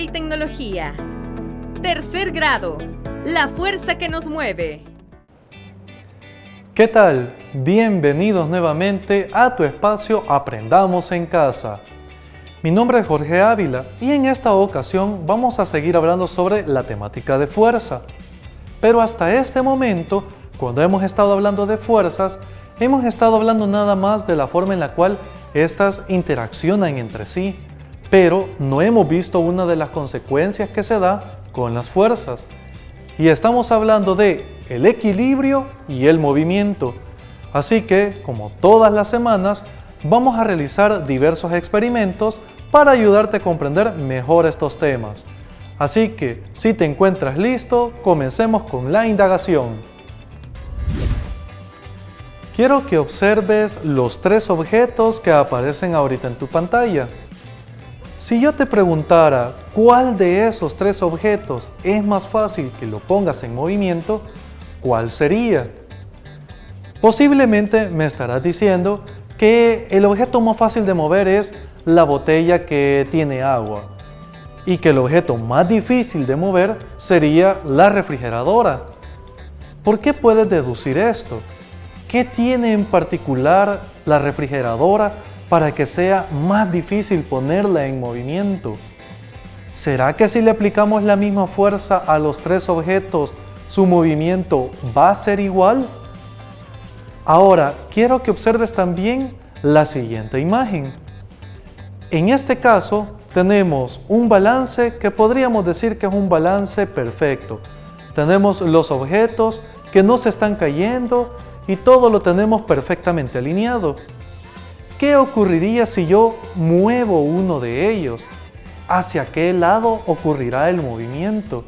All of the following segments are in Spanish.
y Tecnología. Tercer grado, la fuerza que nos mueve. ¿Qué tal? Bienvenidos nuevamente a tu espacio Aprendamos en Casa. Mi nombre es Jorge Ávila y en esta ocasión vamos a seguir hablando sobre la temática de fuerza. Pero hasta este momento, cuando hemos estado hablando de fuerzas, hemos estado hablando nada más de la forma en la cual éstas interaccionan entre sí, pero no hemos visto una de las consecuencias que se da con las fuerzas. Y estamos hablando de el equilibrio y el movimiento. Así que, como todas las semanas, vamos a realizar diversos experimentos para ayudarte a comprender mejor estos temas. Así que, si te encuentras listo, comencemos con la indagación. Quiero que observes los tres objetos que aparecen ahorita en tu pantalla. Si yo te preguntara cuál de esos tres objetos es más fácil que lo pongas en movimiento, ¿cuál sería? Posiblemente me estarás diciendo que el objeto más fácil de mover es la botella que tiene agua y que el objeto más difícil de mover sería la refrigeradora. ¿Por qué puedes deducir esto? ¿Qué tiene en particular la refrigeradora para que sea más difícil ponerla en movimiento? ¿Será que si le aplicamos la misma fuerza a los tres objetos, su movimiento va a ser igual? Ahora, quiero que observes también la siguiente imagen. En este caso, tenemos un balance que podríamos decir que es un balance perfecto. Tenemos los objetos que no se están cayendo y todo lo tenemos perfectamente alineado. ¿Qué ocurriría si yo muevo uno de ellos? ¿Hacia qué lado ocurrirá el movimiento?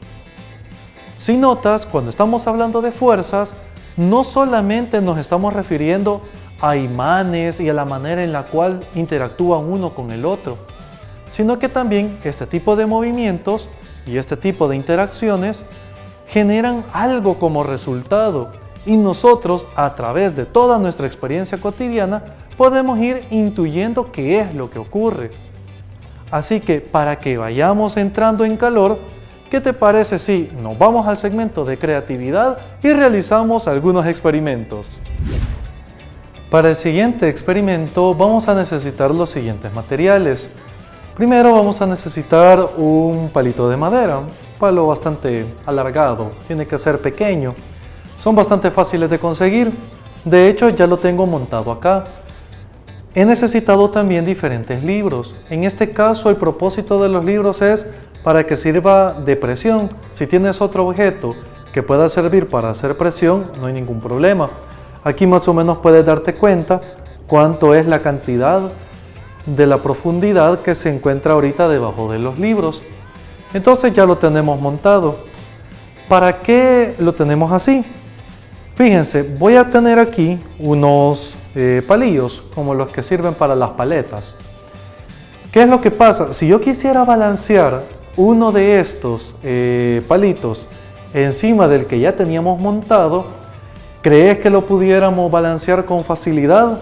Si notas, cuando estamos hablando de fuerzas, no solamente nos estamos refiriendo a imanes y a la manera en la cual interactúan uno con el otro, sino que también este tipo de movimientos y este tipo de interacciones generan algo como resultado y nosotros, a través de toda nuestra experiencia cotidiana, podemos ir intuyendo qué es lo que ocurre. Así que para que vayamos entrando en calor, ¿qué te parece si nos vamos al segmento de creatividad y realizamos algunos experimentos? Para el siguiente experimento vamos a necesitar los siguientes materiales. Primero vamos a necesitar un palito de madera, un palo bastante alargado, tiene que ser pequeño. Son bastante fáciles de conseguir, de hecho ya lo tengo montado acá. He necesitado también diferentes libros. En este caso el propósito de los libros es para que sirva de presión. Si tienes otro objeto que pueda servir para hacer presión, no hay ningún problema. Aquí más o menos puedes darte cuenta cuánto es la cantidad de la profundidad que se encuentra ahorita debajo de los libros. Entonces ya lo tenemos montado. ¿Para qué lo tenemos así? Fíjense, voy a tener aquí unos palillos como los que sirven para las paletas. ¿Qué es lo que pasa? Si yo quisiera balancear uno de estos palitos encima del que ya teníamos montado, ¿crees que lo pudiéramos balancear con facilidad?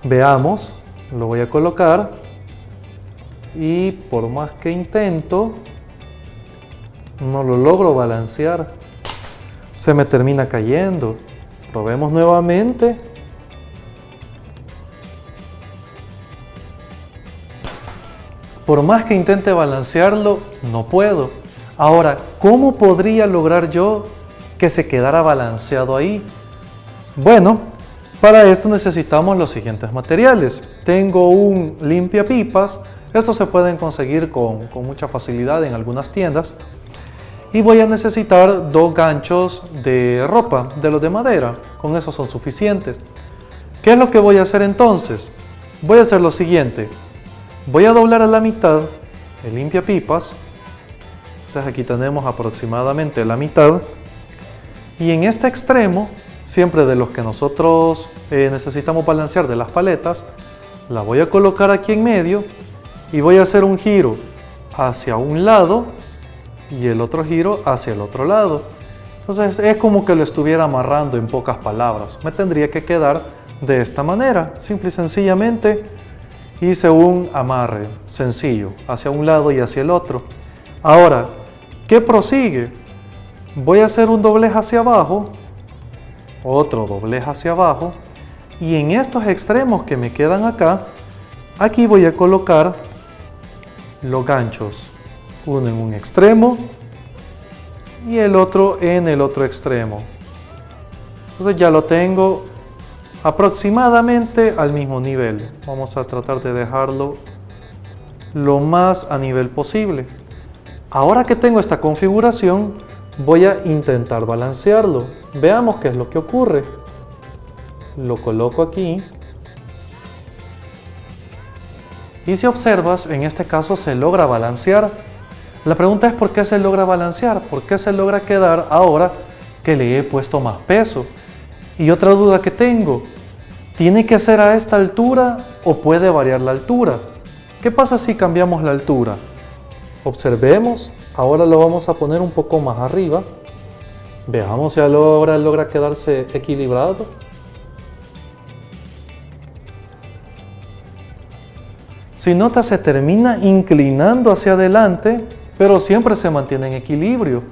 Veamos, lo voy a colocar y por más que intento, no lo logro balancear. Se me termina cayendo. Probemos nuevamente. Por más que intente balancearlo, no puedo. Ahora, ¿cómo podría lograr yo que se quedara balanceado ahí? Bueno, para esto necesitamos los siguientes materiales. Tengo un limpiapipas. Estos se pueden conseguir con mucha facilidad en algunas tiendas. Y voy a necesitar dos ganchos de ropa, de los de madera. Con eso son suficientes. ¿Qué es lo que voy a hacer entonces? Voy a hacer lo siguiente. Voy a doblar a la mitad el limpiapipas. Entonces aquí tenemos aproximadamente la mitad. Y en este extremo, siempre de los que nosotros necesitamos balancear de las paletas, la voy a colocar aquí en medio y voy a hacer un giro hacia un lado y el otro giro hacia el otro lado. Entonces es como que lo estuviera amarrando en pocas palabras. Me tendría que quedar de esta manera. Simple y sencillamente hice un amarre sencillo hacia un lado y hacia el otro. Ahora, ¿qué prosigue? Voy a hacer un doblez hacia abajo, otro doblez hacia abajo, y en estos extremos que me quedan acá, aquí voy a colocar los ganchos, uno en un extremo y el otro en el otro extremo. Entonces ya lo tengo aproximadamente al mismo nivel. Vamos a tratar de dejarlo lo más a nivel posible. Ahora que tengo esta configuración, voy a intentar balancearlo. Veamos qué es lo que ocurre. Lo coloco aquí. Y si observas, en este caso se logra balancear. La pregunta es ¿por qué se logra balancear? ¿Por qué se logra quedar ahora que le he puesto más peso? Y otra duda que tengo, ¿tiene que ser a esta altura o puede variar la altura? ¿Qué pasa si cambiamos la altura? Observemos, ahora lo vamos a poner un poco más arriba. Veamos si ahora logra quedarse equilibrado. Si notas, se termina inclinando hacia adelante, pero siempre se mantiene en equilibrio.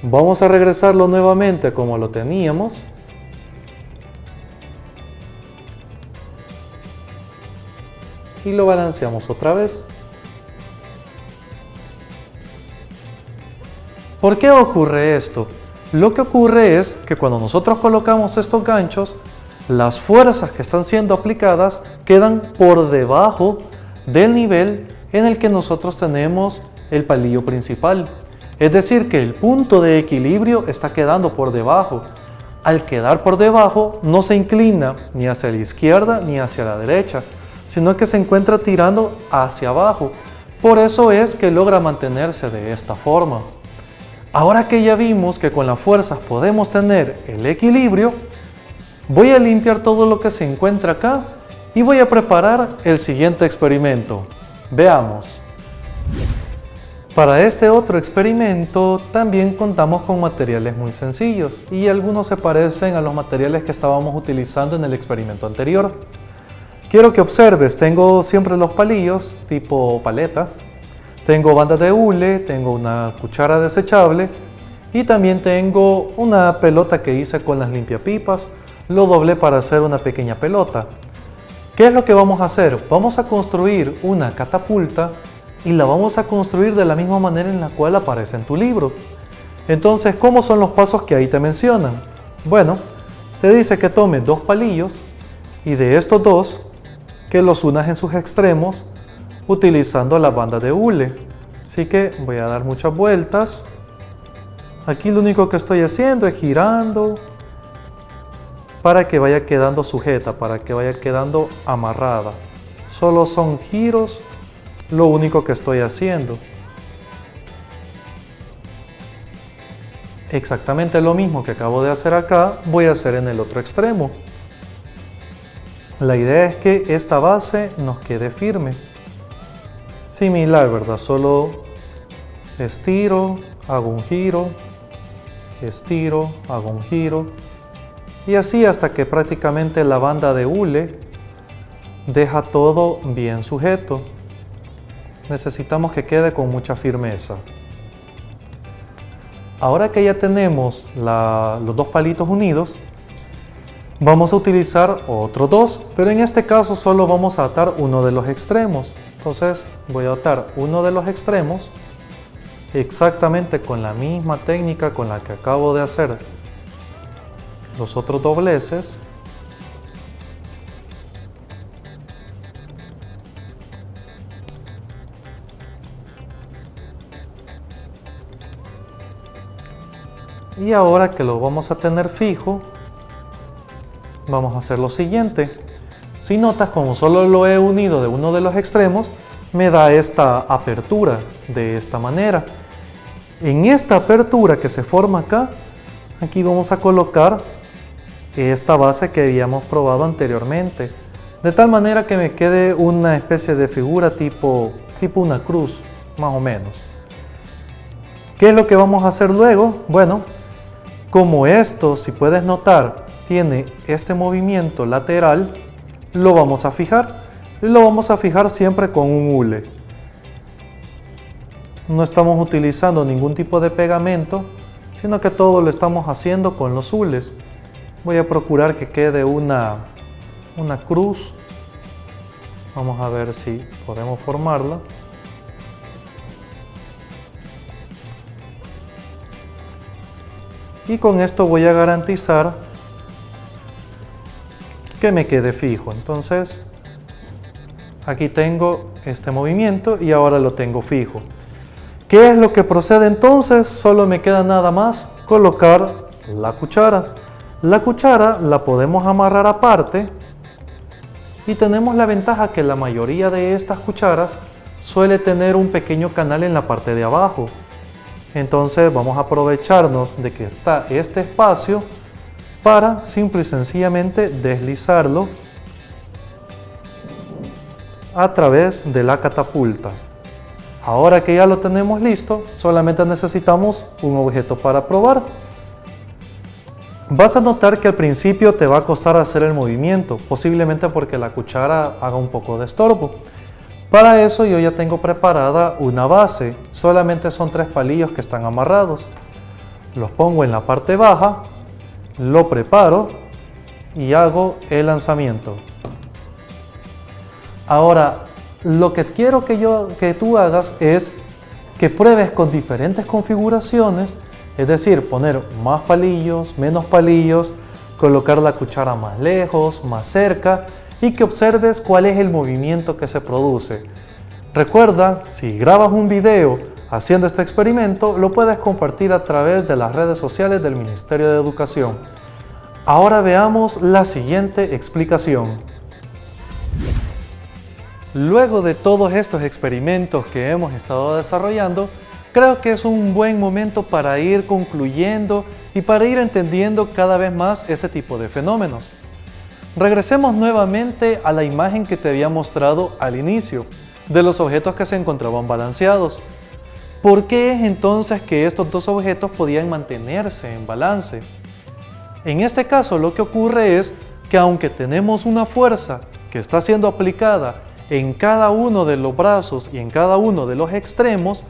Vamos a regresarlo nuevamente como lo teníamos. Y lo balanceamos otra vez. ¿Por qué ocurre esto? Lo que ocurre es que cuando nosotros colocamos estos ganchos, las fuerzas que están siendo aplicadas quedan por debajo del nivel en el que nosotros tenemos el palillo principal. Es decir, que el punto de equilibrio está quedando por debajo. Al quedar por debajo, no se inclina ni hacia la izquierda ni hacia la derecha, sino que se encuentra tirando hacia abajo. Por eso es que logra mantenerse de esta forma. Ahora que ya vimos que con las fuerzas podemos tener el equilibrio, voy a limpiar todo lo que se encuentra acá y voy a preparar el siguiente experimento. Veamos. Para este otro experimento también contamos con materiales muy sencillos y algunos se parecen a los materiales que estábamos utilizando en el experimento anterior. Quiero que observes, tengo siempre los palillos tipo paleta, tengo bandas de hule, tengo una cuchara desechable y también tengo una pelota que hice con las limpiapipas, lo doblé para hacer una pequeña pelota. ¿Qué es lo que vamos a hacer? Vamos a construir una catapulta y la vamos a construir de la misma manera en la cual aparece en tu libro. Entonces, ¿cómo son los pasos que ahí te mencionan? Bueno, te dice que tomes dos palillos y de estos dos, que los unas en sus extremos utilizando la banda de hule. Así que voy a dar muchas vueltas. Aquí lo único que estoy haciendo es girando para que vaya quedando sujeta, para que vaya quedando amarrada. Solo son giros, lo único que estoy haciendo. Exactamente lo mismo que acabo de hacer acá, voy a hacer en el otro extremo. La idea es que esta base nos quede firme. Similar, ¿verdad? Solo estiro, hago un giro, estiro, hago un giro. Y así hasta que prácticamente la banda de hule deja todo bien sujeto. Necesitamos que quede con mucha firmeza. Ahora que ya tenemos los dos palitos unidos, vamos a utilizar otros dos, pero en este caso solo vamos a atar uno de los extremos. Entonces voy a atar uno de los extremos exactamente con la misma técnica con la que acabo de hacer los otros dobleces. Y ahora que lo vamos a tener fijo, vamos a hacer lo siguiente. Si notas, como solo lo he unido de uno de los extremos, me da esta apertura de esta manera. En esta apertura que se forma acá, aquí vamos a colocar esta base que habíamos probado anteriormente, de tal manera que me quede una especie de figura tipo una cruz, más o menos. ¿Qué es lo que vamos a hacer luego? Bueno, como esto, si puedes notar, tiene este movimiento lateral, lo vamos a fijar. Y lo vamos a fijar siempre con un hule. no estamos utilizando ningún tipo de pegamento, sino que todo lo estamos haciendo con los hules. Voy a procurar que quede una cruz. Vamos a ver si podemos formarla. Y con esto voy a garantizar que me quede fijo. Entonces, aquí tengo este movimiento y ahora lo tengo fijo. ¿Qué es lo que procede entonces? Solo me queda nada más colocar la cuchara. La cuchara la podemos amarrar aparte y tenemos la ventaja que la mayoría de estas cucharas suele tener un pequeño canal en la parte de abajo. Entonces vamos a aprovecharnos de que está este espacio para simple y sencillamente deslizarlo a través de la catapulta. Ahora que ya lo tenemos listo, solamente necesitamos un objeto para probar. Vas a notar que al principio te va a costar hacer el movimiento, posiblemente porque la cuchara haga un poco de estorbo. Para eso yo ya tengo preparada una base, solamente son 3 palillos que están amarrados. Los pongo en la parte baja, lo preparo y hago el lanzamiento. Ahora, lo que quiero que tú hagas es que pruebes con diferentes configuraciones, es decir, poner más palillos, menos palillos, colocar la cuchara más lejos, más cerca, y que observes cuál es el movimiento que se produce. Recuerda, si grabas un video haciendo este experimento, lo puedes compartir a través de las redes sociales del Ministerio de Educación. Ahora veamos la siguiente explicación. Luego de todos estos experimentos que hemos estado desarrollando, creo que es un buen momento para ir concluyendo y para ir entendiendo cada vez más este tipo de fenómenos. Regresemos nuevamente a la imagen que te había mostrado al inicio, de los objetos que se encontraban balanceados. ¿Por qué es entonces que estos dos objetos podían mantenerse en balance? En este caso lo que ocurre es que aunque tenemos una fuerza que está siendo aplicada en cada uno de los brazos y en cada uno de los extremos,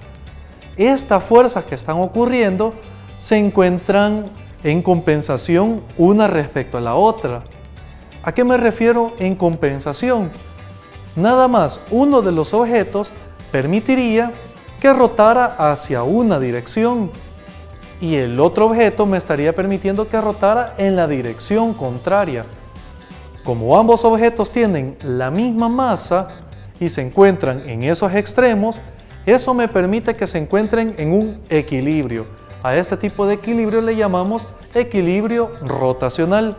estas fuerzas que están ocurriendo se encuentran en compensación una respecto a la otra. ¿A qué me refiero en compensación? Nada más uno de los objetos permitiría que rotara hacia una dirección y el otro objeto me estaría permitiendo que rotara en la dirección contraria. Como ambos objetos tienen la misma masa y se encuentran en esos extremos, eso me permite que se encuentren en un equilibrio. A este tipo de equilibrio le llamamos equilibrio rotacional.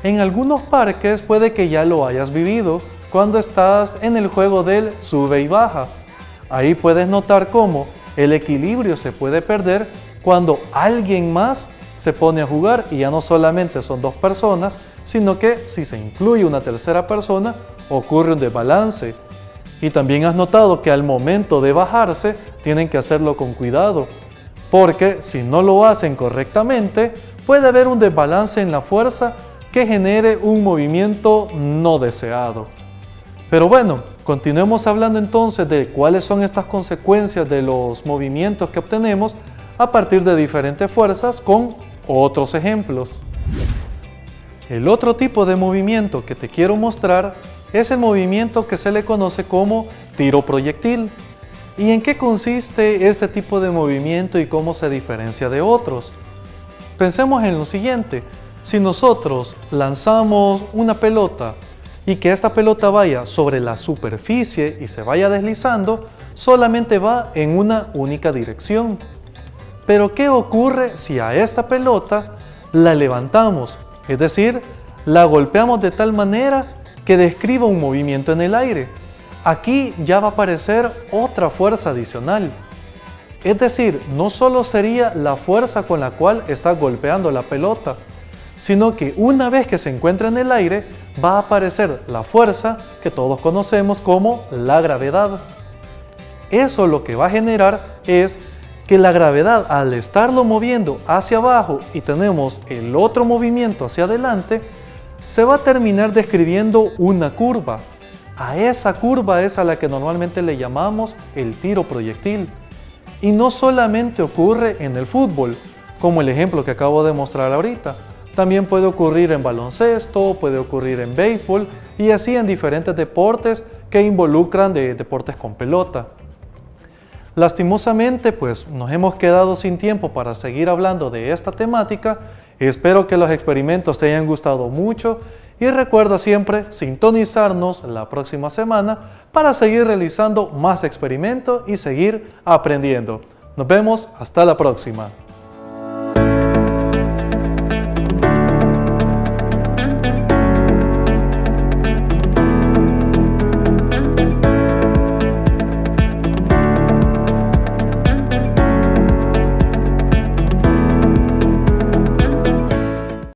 En algunos parques puede que ya lo hayas vivido cuando estás en el juego del sube y baja. Ahí puedes notar cómo el equilibrio se puede perder cuando alguien más se pone a jugar y ya no solamente son 2 personas, sino que si se incluye una tercera persona ocurre un desbalance. Y también has notado que al momento de bajarse tienen que hacerlo con cuidado, porque si no lo hacen correctamente puede haber un desbalance en la fuerza que genere un movimiento no deseado. Pero bueno, continuemos hablando entonces de cuáles son estas consecuencias de los movimientos que obtenemos a partir de diferentes fuerzas con otros ejemplos. El otro tipo de movimiento que te quiero mostrar es el movimiento que se le conoce como tiro proyectil. ¿Y en qué consiste este tipo de movimiento y cómo se diferencia de otros? Pensemos en lo siguiente. Si nosotros lanzamos una pelota y que esta pelota vaya sobre la superficie y se vaya deslizando, solamente va en una única dirección. Pero ¿qué ocurre si a esta pelota la levantamos? Es decir, la golpeamos de tal manera que describa un movimiento en el aire. Aquí ya va a aparecer otra fuerza adicional. Es decir, no solo sería la fuerza con la cual está golpeando la pelota, sino que una vez que se encuentra en el aire, va a aparecer la fuerza que todos conocemos como la gravedad. Eso lo que va a generar es que la gravedad, al estarlo moviendo hacia abajo y tenemos el otro movimiento hacia adelante, se va a terminar describiendo una curva. A esa curva es a la que normalmente le llamamos el tiro proyectil. Y no solamente ocurre en el fútbol, como el ejemplo que acabo de mostrar ahorita. También puede ocurrir en baloncesto, puede ocurrir en béisbol y así en diferentes deportes que involucran deportes con pelota. Lastimosamente, pues nos hemos quedado sin tiempo para seguir hablando de esta temática. Espero que los experimentos te hayan gustado mucho y recuerda siempre sintonizarnos la próxima semana para seguir realizando más experimentos y seguir aprendiendo. Nos vemos hasta la próxima.